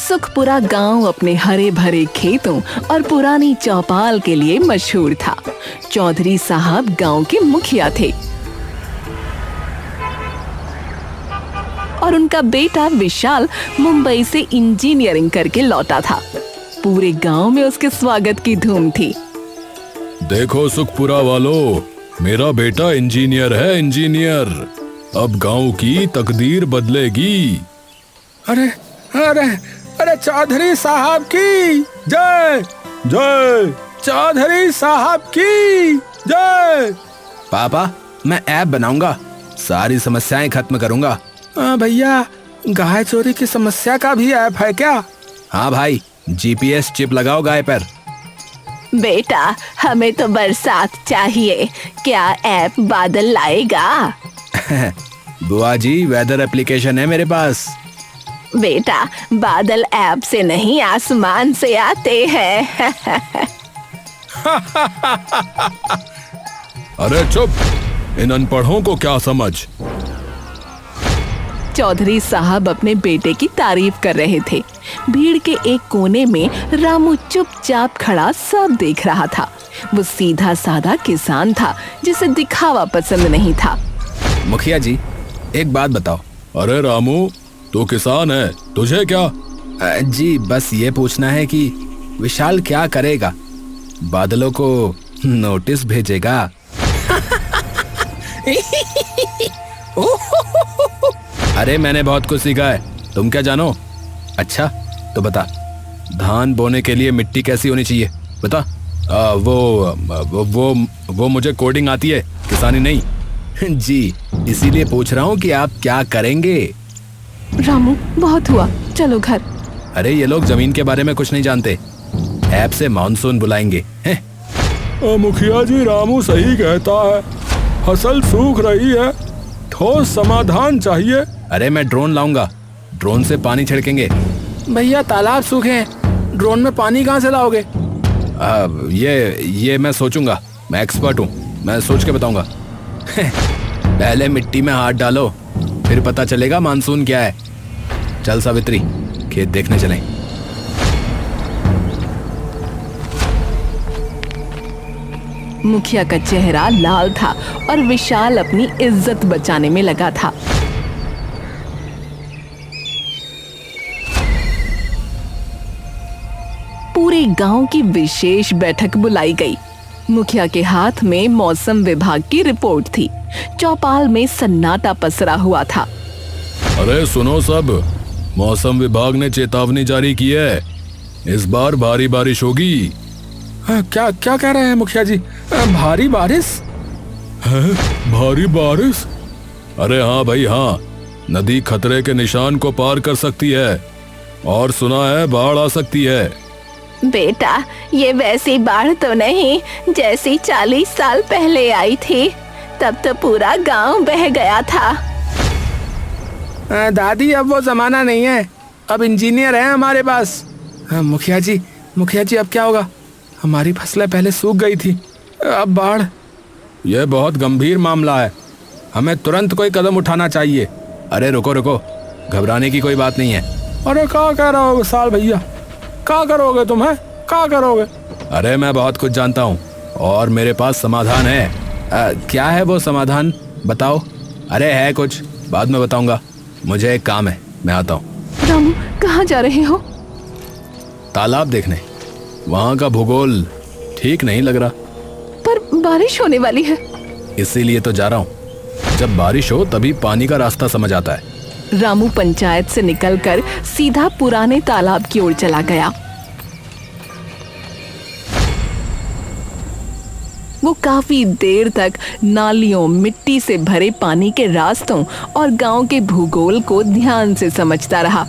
सुखपुरा गांव अपने हरे भरे खेतों और पुरानी चौपाल के लिए मशहूर था। चौधरी साहब गांव के मुखिया थे और उनका बेटा विशाल मुंबई से इंजीनियरिंग करके लौटा था। पूरे गांव में उसके स्वागत की धूम थी। देखो सुखपुरा वालों, मेरा बेटा इंजीनियर है, इंजीनियर। अब गांव की तकदीर बदलेगी। अरे अरे अरे चौधरी साहब की जय जय, चौधरी साहब की जय। पापा, मैं ऐप बनाऊंगा, सारी समस्याएं खत्म करूंगा। भैया, गाय चोरी की समस्या का भी ऐप है क्या? हाँ भाई, जीपीएस चिप लगाओ गाय पर। बेटा, हमें तो बरसात चाहिए, क्या ऐप बादल लाएगा? बुआ जी, वेदर एप्लीकेशन है मेरे पास। बेटा, बादल ऐप से नहीं आसमान से आते हैं। अरे चुप, इन अनपढ़ों को क्या समझ। चौधरी साहब अपने बेटे की तारीफ कर रहे थे। भीड़ के एक कोने में रामू चुपचाप खड़ा सब देख रहा था। वो सीधा साधा किसान था जिसे दिखावा पसंद नहीं था। मुखिया जी, एक बात बताओ। अरे रामू, तू किसान है, तुझे क्या? जी, बस ये पूछना है कि विशाल क्या करेगा? बादलों को नोटिस भेजेगा? अरे मैंने बहुत कुछ सीखा है, तुम क्या जानो? अच्छा तो बता, धान बोने के लिए मिट्टी कैसी होनी चाहिए बता। वो मुझे कोडिंग आती है, किसानी नहीं। जी, इसीलिए पूछ रहा हूँ कि आप क्या करेंगे। रामू, बहुत हुआ, चलो घर। अरे ये लोग जमीन के बारे में कुछ नहीं जानते, ऐप से मानसून बुलाएंगे। मुखिया जी, रामू सही कहता है, फसल सूख रही है, ठोस समाधान चाहिए। अरे मैं ड्रोन लाऊंगा, ड्रोन से पानी छिड़केंगे। भैया, तालाब सूखे हैं, ड्रोन में पानी कहाँ से लाओगे? ये मैं सोचूंगा, मैं एक्सपर्ट हूँ, मैं सोच के बताऊंगा। पहले मिट्टी में हाथ डालो, फिर पता चलेगा मानसून क्या है। चल सावित्री, खेत देखने चलें। मुखिया का चेहरा लाल था और विशाल अपनी इज्जत बचाने में लगा था। पूरे गांव की विशेष बैठक बुलाई गई। मुखिया के हाथ में मौसम विभाग की रिपोर्ट थी। चौपाल में सन्नाटा पसरा हुआ था। अरे सुनो सब, मौसम विभाग ने चेतावनी जारी की है, इस बार भारी बारिश होगी। क्या क्या कह रहे हैं मुखिया जी? भारी बारिश है? भारी बारिश? अरे हाँ भाई हाँ, नदी खतरे के निशान को पार कर सकती है और सुना है बाढ़ आ सकती है। बेटा, ये वैसी बाढ़ तो नहीं जैसी 40 साल पहले आई थी, तब तो पूरा गांव बह गया था। दादी, अब वो जमाना नहीं है, अब इंजीनियर है हमारे पास। मुखिया जी अब क्या होगा? हमारी फसलें पहले सूख गई थी, अब बाढ़। यह बहुत गंभीर मामला है, हमें तुरंत कोई कदम उठाना चाहिए। अरे रुको रुको, घबराने की कोई बात नहीं है। अरे क्या कह रहे हो विशाल भैया, क्या करोगे तुम? है क्या करोगे? अरे मैं बहुत कुछ जानता हूँ और मेरे पास समाधान है। क्या है वो समाधान, बताओ। अरे है कुछ, बाद में बताऊंगा, मुझे एक काम है, मैं आता हूँ। रामू, कहाँ जा रहे हो? तालाब देखने, वहाँ का भूगोल ठीक नहीं लग रहा। पर बारिश होने वाली है। इसीलिए तो जा रहा हूँ, जब बारिश हो तभी पानी का रास्ता समझ आता है। रामू पंचायत से निकलकर सीधा पुराने तालाब की ओर चला गया। वो काफी देर तक नालियों, मिट्टी से भरे पानी के रास्तों और गांव के भूगोल को ध्यान से समझता रहा।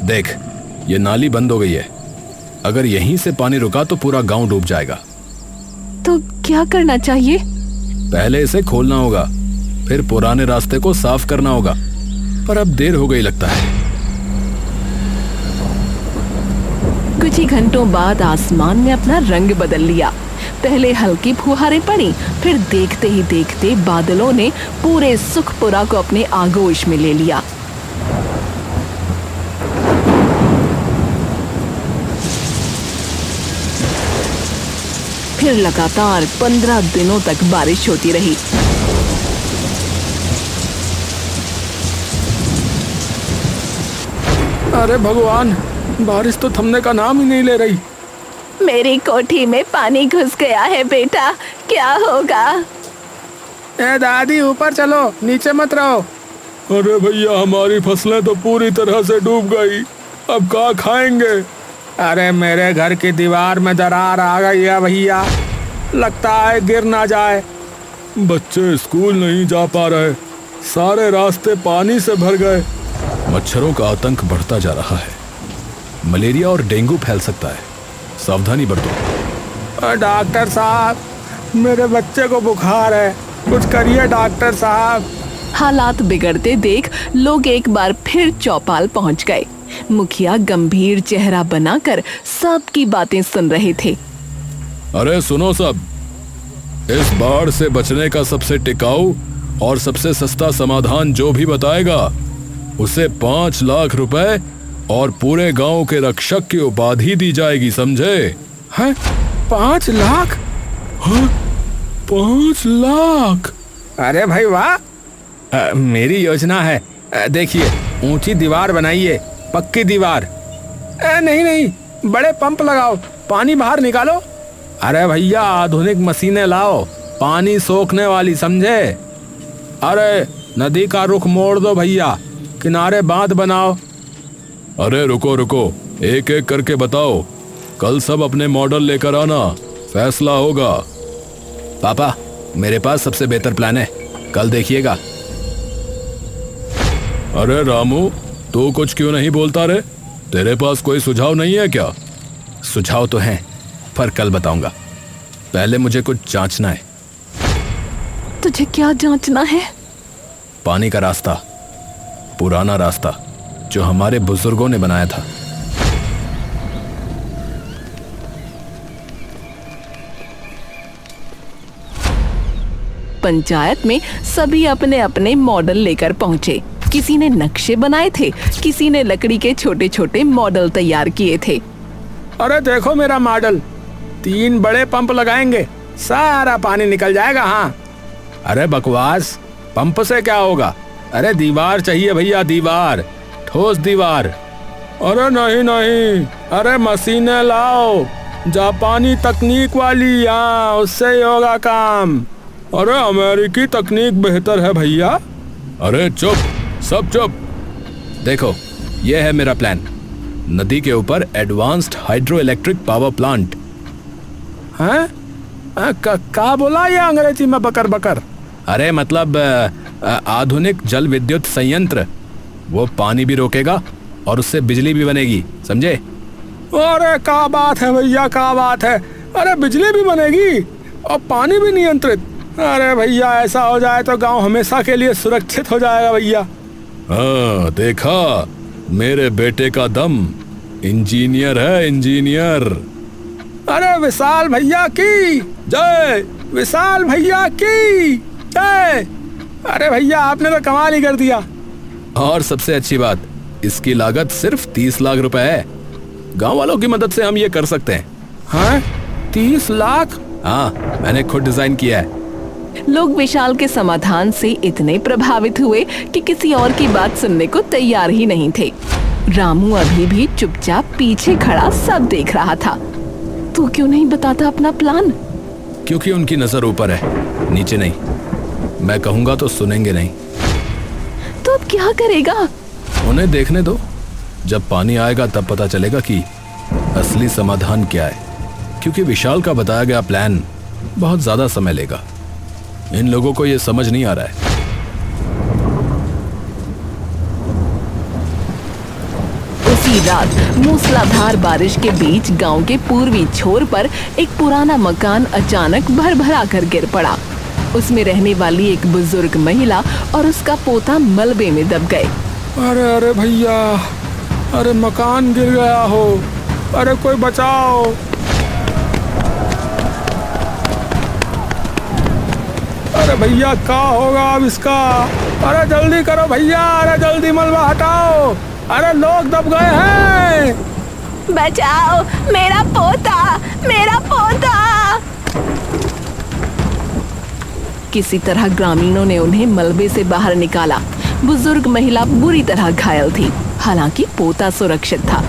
देख, ये नाली बंद हो गई है, अगर यहीं से पानी रुका तो पूरा गांव डूब जाएगा। तो क्या करना चाहिए? पहले इसे खोलना होगा, फिर पुराने रास्ते को साफ करना होगा, पर अब देर हो गई लगता है। कुछ ही घंटों बाद आसमान ने अपना रंग बदल लिया। पहले हल्की फुहारें पड़ी, फिर देखते ही देखते बादलों ने पूरे सुखपुरा को अपने आगोश में ले लिया। फिर लगातार 15 दिनों तक बारिश होती रही। अरे भगवान, बारिश तो थमने का नाम ही नहीं ले रही। मेरी कोठी में पानी घुस गया है बेटा, क्या होगा? ए दादी, ऊपर चलो, नीचे मत रहो। अरे भैया, हमारी फसलें तो पूरी तरह से डूब गई, अब क्या खाएंगे? अरे मेरे घर की दीवार में दरार आ गई है भैया, लगता है गिर ना जाए। बच्चे स्कूल नहीं जा पा रहे, सारे रास्ते पानी से भर गए। मच्छरों का आतंक बढ़ता जा रहा है, मलेरिया और डेंगू फैल सकता है, सावधानी बरतो। डॉक्टर साहब, मेरे बच्चे को बुखार है, कुछ करिए डॉक्टर साहब। हालात बिगड़ते देख लोग एक बार फिर चौपाल पहुंच गए। मुखिया गंभीर चेहरा बनाकर सबकी बातें सुन रहे थे। अरे सुनो सब, इस बाढ़ से बचने का सबसे टिकाऊ और सबसे सस्ता समाधान जो भी बताएगा उसे 5 लाख रुपए और पूरे गांव के रक्षक की उपाधि दी जाएगी, समझे? हैं? 5 लाख? हाँ, 5 लाख? अरे भाई वाह, मेरी योजना है। देखिए, ऊंची दीवार बनाइए, पक्की दीवार। नहीं नहीं, बड़े पंप लगाओ, पानी बाहर निकालो। अरे भैया, आधुनिक मशीनें लाओ, पानी सोखने वाली, समझे? अरे नदी का रुख मोड़ दो भैया, किनारे बांध बनाओ। अरे रुको रुको, एक एक करके बताओ, कल सब अपने मॉडल लेकर आना, फैसला होगा। पापा, मेरे पास सबसे बेहतर प्लान है, कल देखिएगा। अरे रामू, तू कुछ क्यों नहीं बोलता रे? तेरे पास कोई सुझाव नहीं है क्या? सुझाव तो हैं, पर कल बताऊंगा, पहले मुझे कुछ जांचना है। तुझे क्या जांचना है? पानी का रास्ता, पुराना रास्ता जो हमारे बुजुर्गों ने बनाया था। पंचायत में सभी अपने अपने मॉडल लेकर पहुंचे। किसी ने नक्शे बनाए थे, किसी ने लकड़ी के छोटे छोटे मॉडल तैयार किए थे। अरे देखो मेरा मॉडल, 3 बड़े पंप लगाएंगे, सारा पानी निकल जाएगा। हाँ। अरे बकवास, पंप से क्या होगा? अरे दीवार चाहिए भैया, दीवार, ठोस दीवार। अरे नहीं नहीं, अरे मशीनें लाओ, जापानी तकनीक वाली, हाँ, उससे ही होगा काम। अरे अमेरिकी तकनीक बेहतर है भैया। अरे चुप, सब चुप। देखो, यह है मेरा प्लान, नदी के ऊपर advanced hydro electric power plant. हैं? क्या बोला ये अंग्रेजी में बकर बकर? अरे मतलब आधुनिक जल विद्युत संयंत्र, वो पानी भी रोकेगा और उससे बिजली भी बनेगी, समझे? अरे क्या बात है भैया, क्या बात है। अरे बिजली भी बनेगी और पानी भी नियंत्रित। अरे भैया, ऐसा हो जाए तो गांव हमेशा के लिए सुरक्षित हो जाएगा भैया। हाँ, देखा, मेरे बेटे का दम, इंजीनियर है, इंजीनियर। अरे विशाल भैया की जय, विशाल भैया की जय। अरे भैया, आपने तो कमाल ही कर दिया। और सबसे अच्छी बात, इसकी लागत सिर्फ 30 लाख रुपए है। गांव वालों की मदद से हम ये कर सकते हैं। हाँ, 30 लाख? हाँ, मैंने खुद डिजाइन किया है। लोग विशाल के समाधान से इतने प्रभावित हुए कि किसी और की बात सुनने को तैयार ही नहीं थे। रामू अभी भी चुपचाप पीछे खड़ा सब देख रहा था। तू क्यों नहीं बताता अपना प्लान? क्योंकि उनकी नजर ऊपर है, नीचे नहीं। मैं कहूंगा तो सुनेंगे नहीं। तो अब क्या करेगा? उन्हें देखने दो, जब पानी आएगा तब पता चलेगा कि असली समाधान क्या है। क्योंकि विशाल का बताया गया प्लान बहुत ज्यादा समय लेगा, इन लोगों को यह समझ नहीं आ रहा है। उसी रात मूसलाधार बारिश के बीच गांव के पूर्वी छोर पर एक पुराना मकान अचानक भरभरा कर गिर पड़ा। उसमें रहने वाली एक बुजुर्ग महिला और उसका पोता मलबे में दब गए। अरे अरे भैया, अरे मकान गिर गया हो, अरे कोई बचाओ। अरे भैया, क्या होगा अब इसका? अरे जल्दी करो भैया, अरे जल्दी मलबा हटाओ, अरे लोग दब गए हैं। बचाओ, मेरा पोता, मेरा पोता। किसी तरह ग्रामीणों ने उन्हें मलबे से बाहर निकाला। बुजुर्ग महिला बुरी तरह घायल थी, हालांकि पोता सुरक्षित था।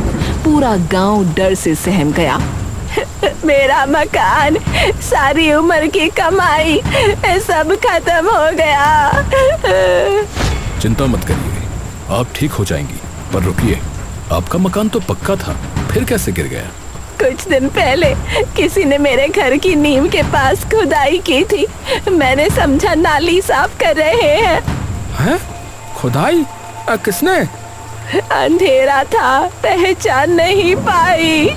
पूरा गांव डर से सहम गया। मेरा मकान, सारी उम्र की कमाई, सब खत्म हो गया। चिंता मत करिए, आप ठीक हो जाएंगी। पर रुकिए, आपका मकान तो पक्का था, फिर कैसे गिर गया? कुछ दिन पहले किसी ने मेरे घर की नींव के पास खुदाई की थी। मैंने समझा नाली साफ कर रहे हैं। हैं? खुदाई? किसने? अंधेरा था, पहचान नहीं पाई।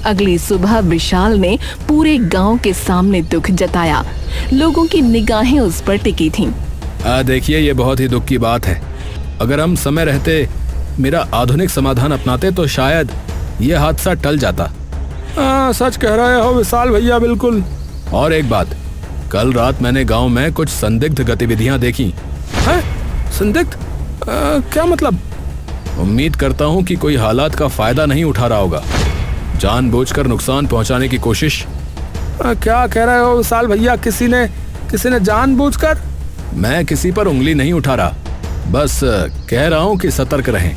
अगली सुबह विशाल ने पूरे गांव के सामने दुख जताया। लोगों की निगाहें उस पर टिकी थीं। देखिए, ये बहुत ही दुख की बात है। अगर हम समय रहते मेरा आधुनिक समाधान अपनाते तो शायद ये हादसा टल जाता। सच कह रहे हो विशाल भैया, बिल्कुल। और एक बात, कल रात मैंने गांव में कुछ संदिग्ध गतिविधियां देखी। हैं? संदिग्ध? क्या मतलब? उम्मीद करता हूं कि कोई हालात का फायदा नहीं उठा रहा होगा, जानबूझकर नुकसान पहुंचाने की कोशिश। क्या कह रहे हो विशाल भैया? किसी ने जानबूझकर? मैं किसी पर उंगली नहीं उठा रहा, बस कह रहा हूं कि सतर्क रहें।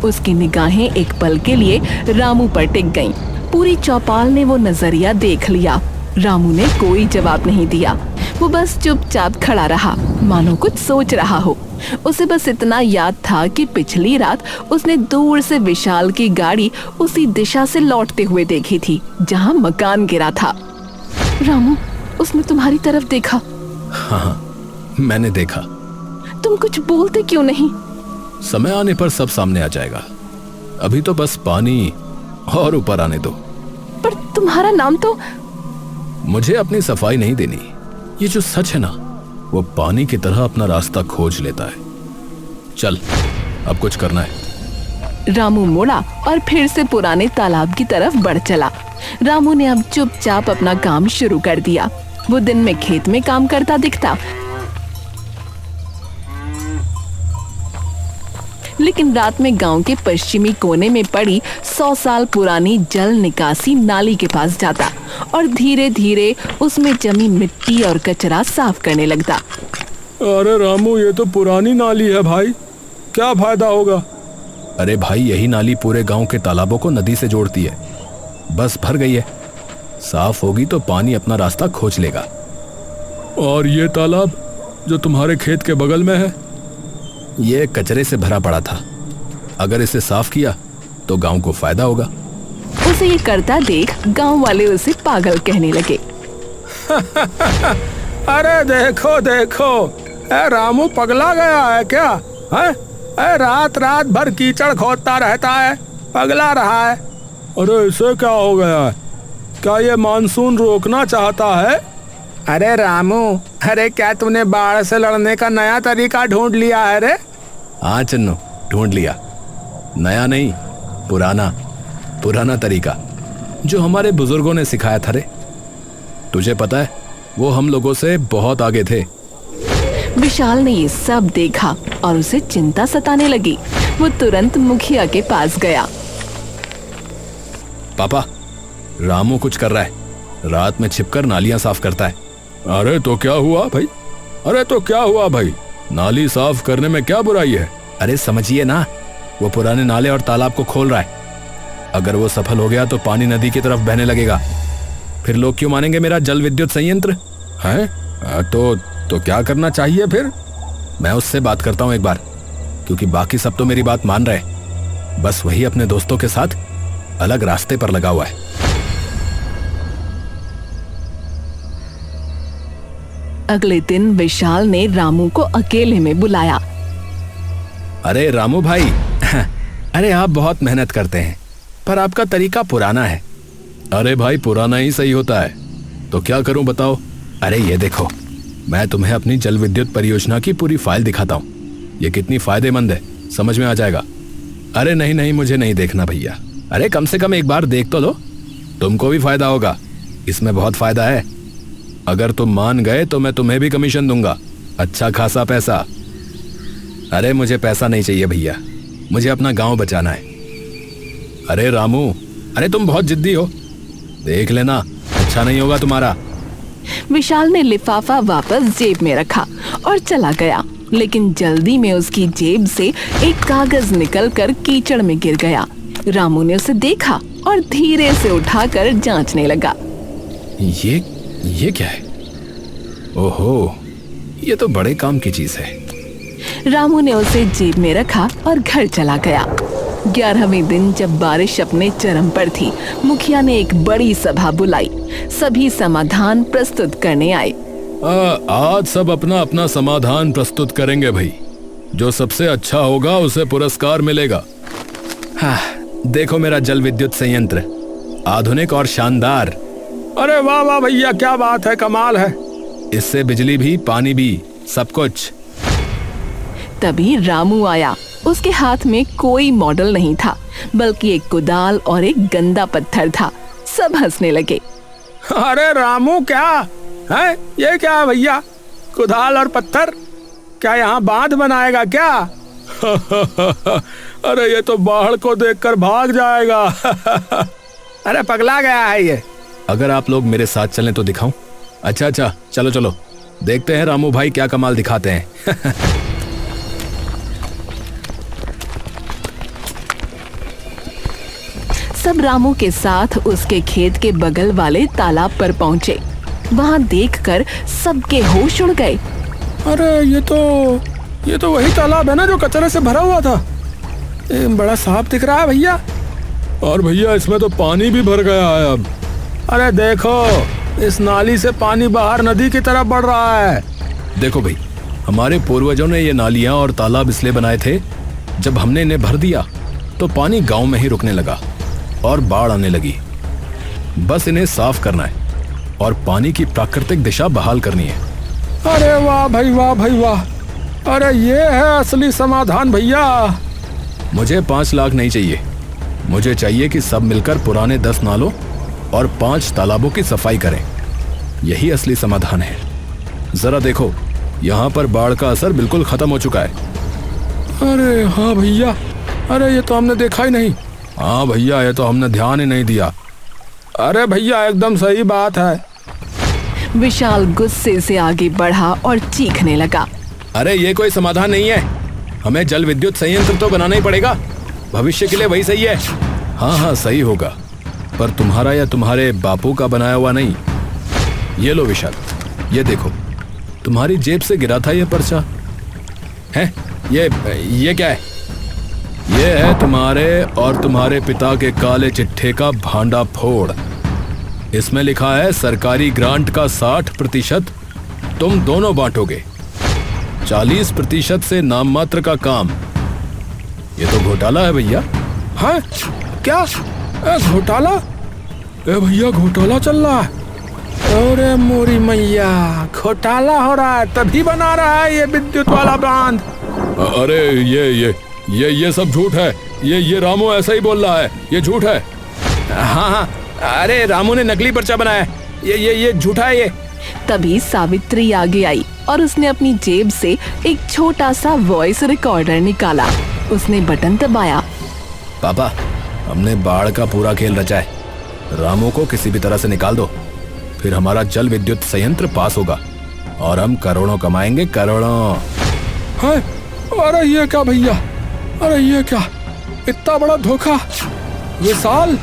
उसकी निगाहें एक पल के लिए रामू पर टिक गईं। पूरी चौपाल ने वो नजरिया देख लिया। रामू ने कोई जवाब नहीं दिया। वो बस चुपचाप खड़ा रहा, मानो कुछ सोच रहा हो। उसे बस इतना याद था कि पिछली रात उसने दूर से विशाल की गाड़ी उसी दिशा से लौटते हुए देखी थी जहां मकान गिरा था। रामू, उसने तुम्हारी तरफ देखा? हाँ, मैंने देखा। तुम कुछ बोलते क्यों नहीं? समय आने पर सब सामने आ जाएगा, अभी तो बस पानी और ऊपर आने दो। पर तुम्हारा नाम तो... मुझे अपनी सफाई नहीं देनी। ये जो सच है ना, वो पानी की तरह अपना रास्ता खोज लेता है। चल, अब कुछ करना है। रामू मुड़ा और फिर से पुराने तालाब की तरफ बढ़ चला। रामू ने अब चुपचाप अपना काम शुरू कर दिया। वो दिन में खेत में काम करता दिखता, लेकिन रात में गांव के पश्चिमी कोने में पड़ी 100 साल पुरानी जल निकासी नाली के पास जाता और धीरे धीरे उसमें जमी मिट्टी और कचरा साफ करने लगता। अरे रामू, ये तो पुरानी नाली है भाई, क्या फायदा होगा? अरे भाई, यही नाली पूरे गांव के तालाबों को नदी से जोड़ती है। बस भर गई है, साफ होगी तो पानी अपना रास्ता खोज लेगा। और ये तालाब जो तुम्हारे खेत के बगल में है? ये कचरे से भरा पड़ा था। अगर इसे साफ किया तो गांव को फायदा होगा। उसे ये करता देख गांव वाले उसे पागल कहने लगे। अरे देखो देखो, रामू पगला गया है क्या? है? रात रात भर कीचड़ खोदता रहता है, पगला रहा है। अरे इसे क्या हो गया है? क्या ये मानसून रोकना चाहता है? अरे रामू, अरे क्या तूने बाढ़ से लड़ने का नया तरीका ढूंढ लिया है रे? हाँ चन्नू, ढूंढ लिया। नया नहीं, पुराना तरीका जो हमारे बुजुर्गों ने सिखाया था रे। तुझे पता है, वो हम लोगों से बहुत आगे थे। विशाल ने ये सब देखा और उसे चिंता सताने लगी। वो तुरंत मुखिया के पास गया। पापा, रामू कुछ कर रहा है। रात में छिपकर नालियां साफ करता है। अरे तो क्या हुआ भाई? अरे तो क्या हुआ भाई? नाली साफ करने में क्या बुराई है? अरे समझिए ना, वो पुराने नाले और तालाब को खोल रहा है। अगर वो सफल हो गया तो पानी नदी की तरफ बहने लगेगा। फिर लोग क्यों मानेंगे मेरा जल विद्युत संयंत्र? हैं? तो क्या करना चाहिए फिर? मैं उससे बात करता हूँ एक बार, क्योंकि बाकी सब तो मेरी बात मान रहे। बस वही अपने दोस्तों के साथ अलग रास्ते पर लगा हुआ है। अगले दिन विशाल ने रामू को अकेले में बुलाया। अरे रामू भाई, अरे आप बहुत मेहनत करते हैं, पर आपका तरीका पुराना है। अरे भाई, पुराना ही सही होता है। तो क्या करूं बताओ? अरे ये देखो, मैं तुम्हें अपनी जल विद्युत परियोजना की पूरी फाइल दिखाता हूँ। ये कितनी फायदेमंद है, समझ में आ जाएगा। अरे नहीं, मुझे नहीं देखना भैया। अरे कम से कम एक बार देख तो लो, तुमको भी फायदा होगा। इसमें बहुत फायदा है। अगर तुम मान गए तो मैं तुम्हें भी कमीशन दूंगा, अच्छा खासा पैसा। अरे मुझे पैसा नहीं चाहिए भैया, मुझे अपना गांव बचाना है। अरे रामू, अरे तुम बहुत जिद्दी हो, देख लेना अच्छा नहीं होगा तुम्हारा। विशाल ने लिफाफा वापस जेब में रखा और चला गया, लेकिन जल्दी में उसकी जेब से एक कागज निकलकर कीचड़ में गिर गया। रामू ने उसे देखा और धीरे से उठाकर जांचने लगा। ये क्या है? ओहो, ये तो बड़े काम की चीज है। रामू ने उसे जेब में रखा और घर चला गया। 11वें दिन जब बारिश अपने चरम पर थी, मुखिया ने एक बड़ी सभा बुलाई। सभी समाधान प्रस्तुत करने आए। आज सब अपना अपना समाधान प्रस्तुत करेंगे भाई। जो सबसे अच्छा होगा उसे पुरस्कार मिलेगा। हाँ, देखो मेरा जल विद्युत संयंत्र, आधुनिक और शानदार। अरे वाह वाह भैया, क्या बात है, कमाल है। इससे बिजली भी, पानी भी, सब कुछ। तभी रामू आया। उसके हाथ में कोई मॉडल नहीं था, बल्कि एक कुदाल और एक गंदा पत्थर था। सब हंसने लगे। अरे रामू, क्या है ये? क्या है भैया? कुदाल और पत्थर? क्या यहाँ बांध बनाएगा क्या? अरे ये तो बाढ़ को देखकर भाग जाएगा। अरे पगला गया है ये। अगर आप लोग मेरे साथ चलें तो दिखाऊं? अच्छा, चलो चलो, देखते हैं रामू भाई क्या कमाल दिखाते हैं। सब रामू के साथ उसके खेत के बगल वाले तालाब पर पहुंचे। वहां देखकर सबके होश उड़ गए। अरे ये तो वही तालाब है ना जो कचरे से भरा हुआ था। बड़ा साफ दिख रहा है भैया। और भैया इसमें तो पानी भी भर गया है अब। अरे देखो, इस नाली से पानी बाहर नदी की तरफ बढ़ रहा है। देखो भाई, हमारे पूर्वजों ने ये नालियां और तालाब इसलिए बनाए थे, जब हमने इन्हें भर दिया तो पानी गांव में ही रुकने लगा और बाढ़ आने लगी। बस इन्हें साफ करना है और पानी की प्राकृतिक दिशा बहाल करनी है। अरे वाह भाई, वाह भाई वाह। अरे ये है असली समाधान भैया। मुझे 5 लाख नहीं चाहिए, मुझे चाहिए कि सब मिलकर पुराने 10 नालों और 5 तालाबों की सफाई करें। यही असली समाधान है। जरा देखो, यहाँ पर बाढ़ का असर बिल्कुल खत्म हो चुका है। अरे हाँ भैया, अरे ये तो हमने देखा ही नहीं। हाँ भैया, ये तो हमने ध्यान ही नहीं दिया। अरे भैया एकदम सही बात है। विशाल गुस्से से आगे बढ़ा और चीखने लगा। अरे ये कोई समाधान नहीं है, हमें जल विद्युत संयंत्र तो बनाना ही पड़ेगा। भविष्य के लिए वही सही है। हाँ, सही होगा, पर तुम्हारा या तुम्हारे बापू का बनाया हुआ नहीं। ये लो विशाल, ये देखो, तुम्हारी जेब से गिरा था ये पर्चा है। ये क्या है? ये है तुम्हारे और तुम्हारे पिता के काले चिट्ठे का भांडा फोड़। इसमें लिखा है सरकारी ग्रांट का 60% तुम दोनों बांटोगे, 40% से नाम मात्र का काम। ये तो घोटाला है भैया। हाँ क्या? घोटाला? भैया घोटाला चल रहा है। अरे मोरी मैया, घोटाला हो रहा है, तभी बना रहा है ये विद्युत वाला बांध। अरे ये सब झूठ है। ये रामू ऐसा ही बोल रहा है, ये झूठ है। हाँ, अरे रामू ने नकली पर्चा बनाया है, ये झूठा है ये। तभी सावित्री आगे आई और उसने अपनी जेब से एक छोटा सा वॉइस रिकॉर्डर निकाला। उसने बटन दबाया। पापा, हमने बाढ़ का पूरा खेल रचा है। रामू को किसी भी तरह से निकाल दो, फिर हमारा जल विद्युत संयंत्र पास होगा और हम करोड़ों कमाएंगे, करोड़ों। है? अरे ये क्या भैया, अरे ये क्या, इतना बड़ा धोखा। विशाल,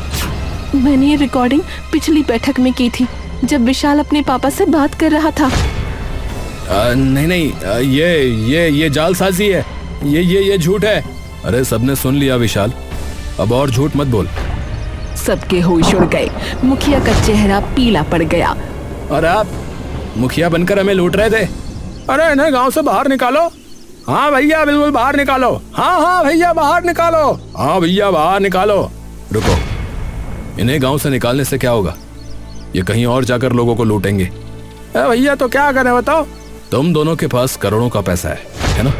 मैंने ये रिकॉर्डिंग पिछली बैठक में की थी, जब विशाल अपने पापा से बात कर रहा था। नहीं, ये जालसाजी है, ये झूठ है। अरे सबने सुन लिया विशाल, अब और झूठ मत बोल। सबके होश उड़ गए। मुखिया का चेहरा पीला पड़ गया। और आप मुखिया बनकर हमें लूट रहे थे। अरे इन्हें गांव से बाहर निकालो। हाँ भैया, बिल्कुल बाहर निकालो। हाँ भैया, बाहर निकालो। हाँ भैया, बाहर निकालो। रुको, इन्हें गांव से निकालने से क्या होगा? ये कहीं और जाकर लोगों को लूटेंगे। भैया तो क्या करें बताओ? तुम दोनों के पास करोड़ों का पैसा है ना?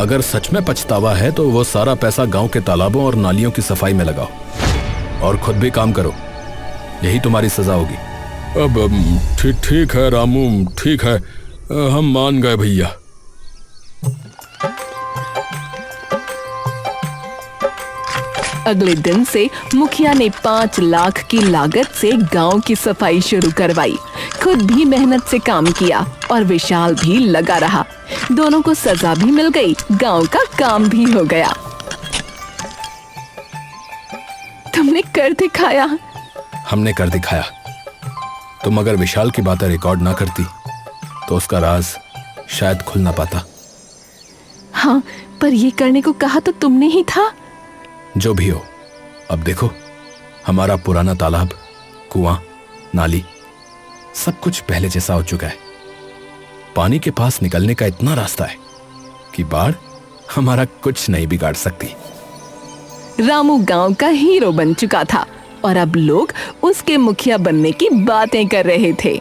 अगर सच में पछतावा है तो वो सारा पैसा गांव के तालाबों और नालियों की सफाई में लगाओ और खुद भी काम करो। यही तुम्हारी सजा होगी। अब ठीक है रामू, ठीक है, हम मान गए भैया। अगले दिन से मुखिया ने 5 लाख की लागत से गांव की सफाई शुरू करवाई। खुद भी मेहनत से काम किया और विशाल भी लगा रहा। दोनों को सजा भी मिल गई, गांव का काम भी हो गया। तुमने कर दिखाया। हमने कर दिखाया। तुम अगर विशाल की बातें रिकॉर्ड ना करती तो उसका राज शायद खुल ना पाता। हाँ, पर ये करने को कहा तो तुमने ही था। जो भी हो, अब देखो, हमारा पुराना तालाब, कुआं, नाली सब कुछ पहले जैसा हो चुका है। पानी के पास निकलने का इतना रास्ता है कि बाढ़ हमारा कुछ नहीं बिगाड़ सकती। रामू गांव का हीरो बन चुका था और अब लोग उसके मुखिया बनने की बातें कर रहे थे।